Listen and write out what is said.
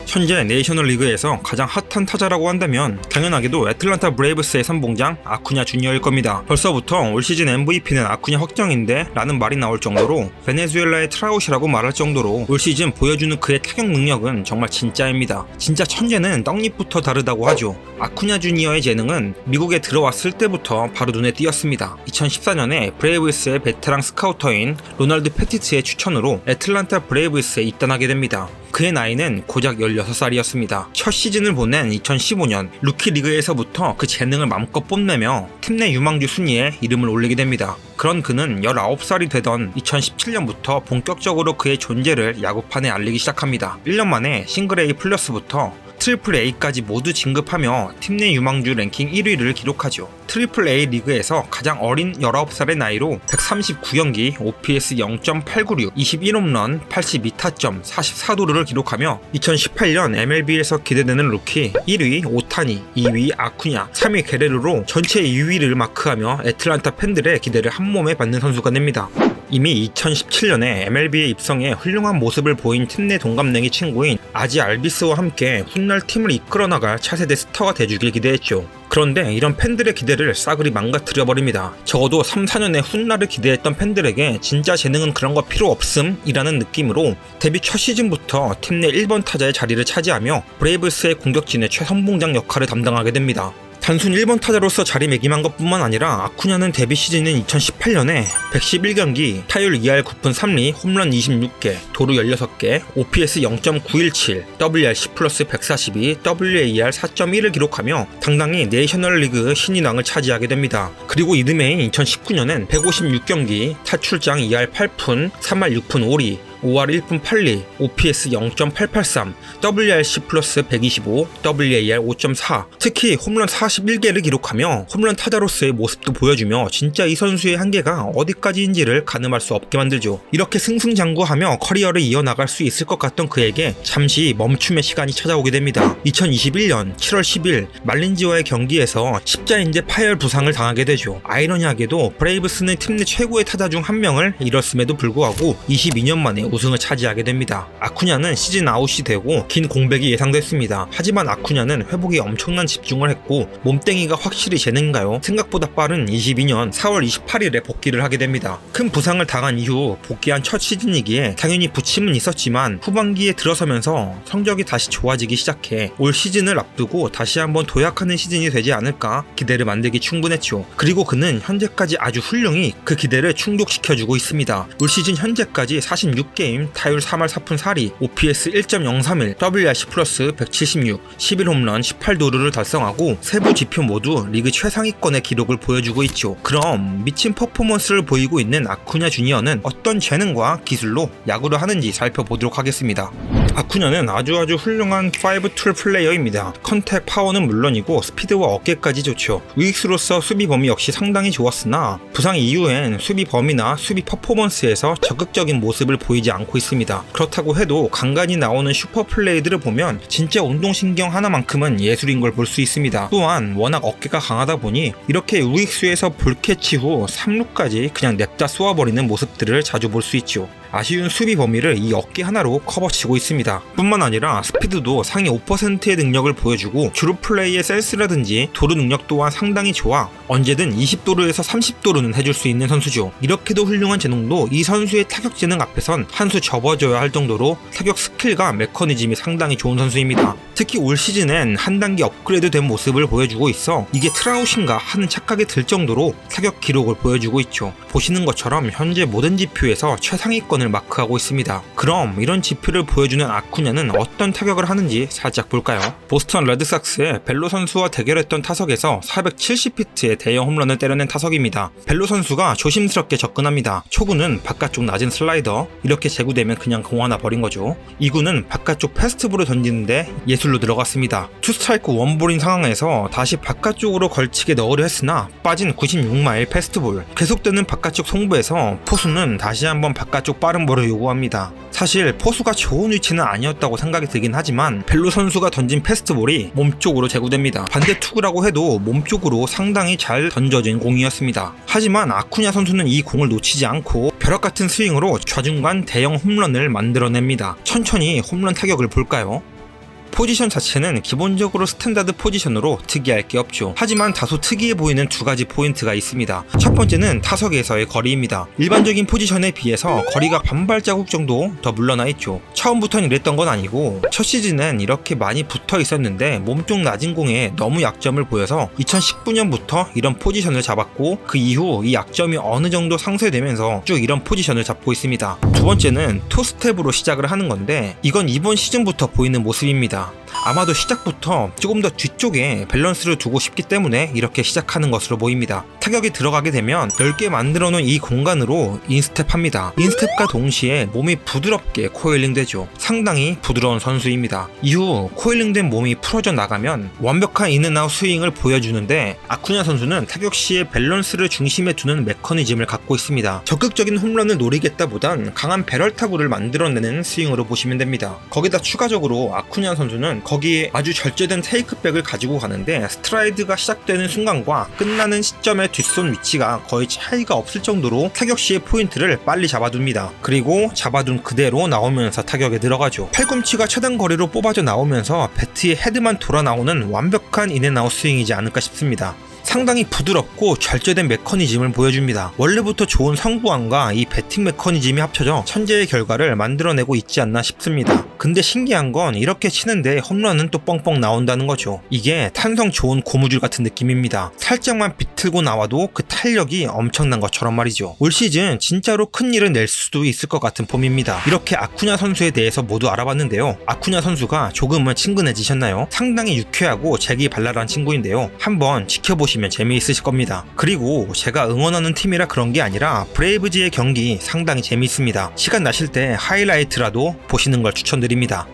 현재 내셔널리그에서 가장 핫한 타자라고 한다면 당연하게도 애틀란타 브레이브스의 선봉장 아쿠냐 주니어일 겁니다. 벌써부터 올 시즌 MVP는 아쿠냐 확정인데 라는 말이 나올 정도로 베네수엘라의 트라우시라고 말할 정도로 올 시즌 보여주는 그의 타격 능력은 정말 진짜입니다. 진짜 천재는 떡잎부터 다르다고 하죠. 아쿠냐 주니어의 재능은 미국에 들어왔을 때부터 바로 눈에 띄었습니다. 2014년에 브레이브스의 베테랑 스카우터인 로널드 패티츠의 추천으로 애틀란타 브레이브스에 입단하게 됩니다. 그의 나이는 고작 16살이었습니다. 첫 시즌을 보낸 2015년 루키 리그에서부터 그 재능을 마음껏 뽐내며 팀 내 유망주 순위에 이름을 올리게 됩니다. 그런 그는 19살이 되던 2017년부터 본격적으로 그의 존재를 야구판에 알리기 시작합니다. 1년 만에 싱글 A 플러스부터 트리플 A까지 모두 진급하며 팀 내 유망주 랭킹 1위를 기록하죠. 트리플 A 리그에서 가장 어린 19살의 나이로 139경기, OPS 0.896, 21홈런, 82타점, 44도루를 기록하며 2018년 MLB에서 기대되는 루키 1위 오타니, 2위 아쿠냐, 3위 게레르로 전체 2위를 마크하며 애틀란타 팬들의 기대를 한몸에 받는 선수가 됩니다. 이미 2017년에 MLB에 입성해 훌륭한 모습을 보인 팀 내 동갑내기 친구인 아지 알비스와 함께 훗날 팀을 이끌어 나갈 차세대 스타가 돼주길 기대했죠. 그런데 이런 팬들의 기대를 싸그리 망가뜨려버립니다. 적어도 3-4년의 훗날을 기대했던 팬들에게 진짜 재능은 그런 거 필요 없음 이라는 느낌으로 데뷔 첫 시즌부터 팀 내 1번 타자의 자리를 차지하며 브레이브스의 공격진의 최선봉장 역할을 담당하게 됩니다. 단순 1번 타자로서 자리매김한 것뿐만 아니라 아쿠냐는 데뷔 시즌인 2018년에 111경기, 타율 2할 9푼 3리, 홈런 26개, 도루 16개, OPS 0.917, WRC 플러스 142, WAR 4.1을 기록하며 당당히 내셔널리그 신인왕을 차지하게 됩니다. 그리고 이듬해인 2019년엔 156경기, 타출장 2할 8푼, 3할 6푼 5리, 5할 1푼 8리, OPS 0.883, WRC 플러스 125, WAR 5.4, 특히 홈런 41개를 기록하며 홈런 타자로서의 모습도 보여주며 진짜 이 선수의 한계가 어디까지인지를 가늠할 수 없게 만들죠. 이렇게 승승장구하며 커리어를 이어나갈 수 있을 것 같던 그에게 잠시 멈춤의 시간이 찾아오게 됩니다. 2021년 7월 10일 말린지와의 경기에서 십자인대 파열 부상을 당하게 되죠. 아이러니하게도 브레이브스는 팀 내 최고의 타자 중 한 명을 잃었음에도 불구하고 22년 만에 우승을 차지하게 됩니다. 아쿠냐는 시즌 아웃이 되고 긴 공백이 예상됐습니다. 하지만 아쿠냐는 회복에 엄청난 집중을 했고 몸땡이가 확실히 재능인가요? 생각보다 빠른 22년 4월 28일에 복귀를 하게 됩니다. 큰 부상을 당한 이후 복귀한 첫 시즌이기에 당연히 부침은 있었지만 후반기에 들어서면서 성적이 다시 좋아지기 시작해 올 시즌을 앞두고 다시 한번 도약하는 시즌이 되지 않을까 기대를 만들기 충분했죠. 그리고 그는 현재까지 아주 훌륭히 그 기대를 충족시켜주고 있습니다. 올 시즌 현재까지 46게임, 타율 3할 4푼 4리, OPS 1.031, WRC 플러스 176, 11홈런 18도루를 달성하고 세부 지표 모두 리그 최상위권의 기록을 보여주고 있죠. 그럼 미친 퍼포먼스를 보이고 있는 아쿠냐 주니어는 어떤 재능과 기술로 야구를 하는지 살펴보도록 하겠습니다. 아쿠냐는 아주 훌륭한 5툴 플레이어입니다. 컨택 파워는 물론이고 스피드와 어깨까지 좋죠. 우익수로서 수비 범위 역시 상당히 좋았으나 부상 이후엔 수비 범위나 수비 퍼포먼스에서 적극적인 모습을 보이지 않고 있습니다. 그렇다고 해도 간간히 나오는 슈퍼 플레이들을 보면 진짜 운동신경 하나만큼은 예술인 걸 볼 수 있습니다. 또한 워낙 어깨가 강하다 보니 이렇게 우익수에서 볼캐치 후 3루까지 그냥 냅다 쏘아버리는 모습들을 자주 볼 수 있죠. 아쉬운 수비 범위를 이 어깨 하나로 커버치고 있습니다. 뿐만 아니라 스피드도 상위 5%의 능력을 보여주고 주루 플레이의 센스라든지 도루 능력 또한 상당히 좋아 언제든 20도루에서 30도루는 해줄 수 있는 선수죠. 이렇게도 훌륭한 재능도 이 선수의 타격 재능 앞에선 한 수 접어줘야 할 정도로 타격 스킬과 메커니즘이 상당히 좋은 선수입니다. 특히 올 시즌엔 한 단계 업그레이드 된 모습을 보여주고 있어 이게 트라우신가 하는 착각이 들 정도로 타격 기록을 보여주고 있죠. 보시는 것처럼 현재 모든 지표에서 최상위권을 마크하고 있습니다. 그럼 이런 지표를 보여주는 아쿠냐는 어떤 타격을 하는지 살짝 볼까요? 보스턴 레드삭스의 벨로 선수와 대결했던 타석에서 470피트의 대형 홈런을 때려낸 타석입니다. 벨로 선수가 조심스럽게 접근합니다. 초구는 바깥쪽 낮은 슬라이더, 이렇게 제구되면 그냥 공 하나 버린 거죠. 2구는 바깥쪽 패스트볼을 던지는데 예술로 들어갔습니다. 투 스트라이크 원볼인 상황에서 다시 바깥쪽으로 걸치게 넣으려 했으나 빠진 96마일 패스트볼, 계속되는 바깥쪽 송구에서 포수는 다시 한번 바깥쪽 빠른 볼을 요구합니다. 사실 포수가 좋은 위치는 아니었다고 생각이 들긴 하지만 벨로 선수가 던진 패스트볼이 몸쪽으로 제구됩니다. 반대 투구라고 해도 몸쪽으로 상당히 잘 던져진 공이었습니다. 하지만 아쿠냐 선수는 이 공을 놓치지 않고 벼락같은 스윙으로 좌중간 대형 홈런을 만들어냅니다. 천천히 홈런 타격을 볼까요? 포지션 자체는 기본적으로 스탠다드 포지션으로 특이할 게 없죠. 하지만 다소 특이해 보이는 두 가지 포인트가 있습니다. 첫 번째는 타석에서의 거리입니다. 일반적인 포지션에 비해서 거리가 반발자국 정도 더 물러나 있죠. 처음부터는 이랬던 건 아니고 첫 시즌엔 이렇게 많이 붙어 있었는데 몸쪽 낮은 공에 너무 약점을 보여서 2019년부터 이런 포지션을 잡았고 그 이후 이 약점이 어느 정도 상쇄되면서 쭉 이런 포지션을 잡고 있습니다. 두 번째는 투스텝으로 시작을 하는 건데 이건 이번 시즌부터 보이는 모습입니다. 아마도 시작부터 조금 더 뒤쪽에 밸런스를 두고 싶기 때문에 이렇게 시작하는 것으로 보입니다. 타격이 들어가게 되면 넓게 만들어 놓은 이 공간으로 인스텝합니다. 인스텝과 동시에 몸이 부드럽게 코일링 되죠. 상당히 부드러운 선수입니다. 이후 코일링된 몸이 풀어져 나가면 완벽한 인앤아웃 스윙을 보여주는데 아쿠냐 선수는 타격 시에 밸런스를 중심에 두는 메커니즘을 갖고 있습니다. 적극적인 홈런을 노리겠다보단 강한 배럴 타구를 만들어내는 스윙으로 보시면 됩니다. 거기다 추가적으로 아쿠냐 선수는 거기에 아주 절제된 테이크백을 가지고 가는데 스트라이드가 시작되는 순간과 끝나는 시점의 뒷손 위치가 거의 차이가 없을 정도로 타격 시의 포인트를 빨리 잡아둡니다. 그리고 잡아둔 그대로 나오면서 타격에 들어가죠. 팔꿈치가 최단 거리로 뽑아져 나오면서 배트의 헤드만 돌아 나오는 완벽한 인앤아웃 스윙이지 않을까 싶습니다. 상당히 부드럽고 절제된 메커니즘을 보여줍니다. 원래부터 좋은 성구안과 이 배팅 메커니즘이 합쳐져 천재의 결과를 만들어내고 있지 않나 싶습니다. 근데 신기한 건 이렇게 치는데 홈런은 또 뻥뻥 나온다는 거죠. 이게 탄성 좋은 고무줄 같은 느낌입니다. 살짝만 비틀고 나와도 그 탄력이 엄청난 것처럼 말이죠. 올 시즌 진짜로 큰 일을 낼 수도 있을 것 같은 폼입니다. 이렇게 아쿠냐 선수에 대해서 모두 알아봤는데요. 아쿠냐 선수가 조금은 친근해지셨나요? 상당히 유쾌하고 재기발랄한 친구인데요. 한번 지켜보시면 재미있으실 겁니다. 그리고 제가 응원하는 팀이라 그런 게 아니라 브레이브즈의 경기 상당히 재미있습니다. 시간 나실 때 하이라이트라도 보시는 걸 추천드립니다.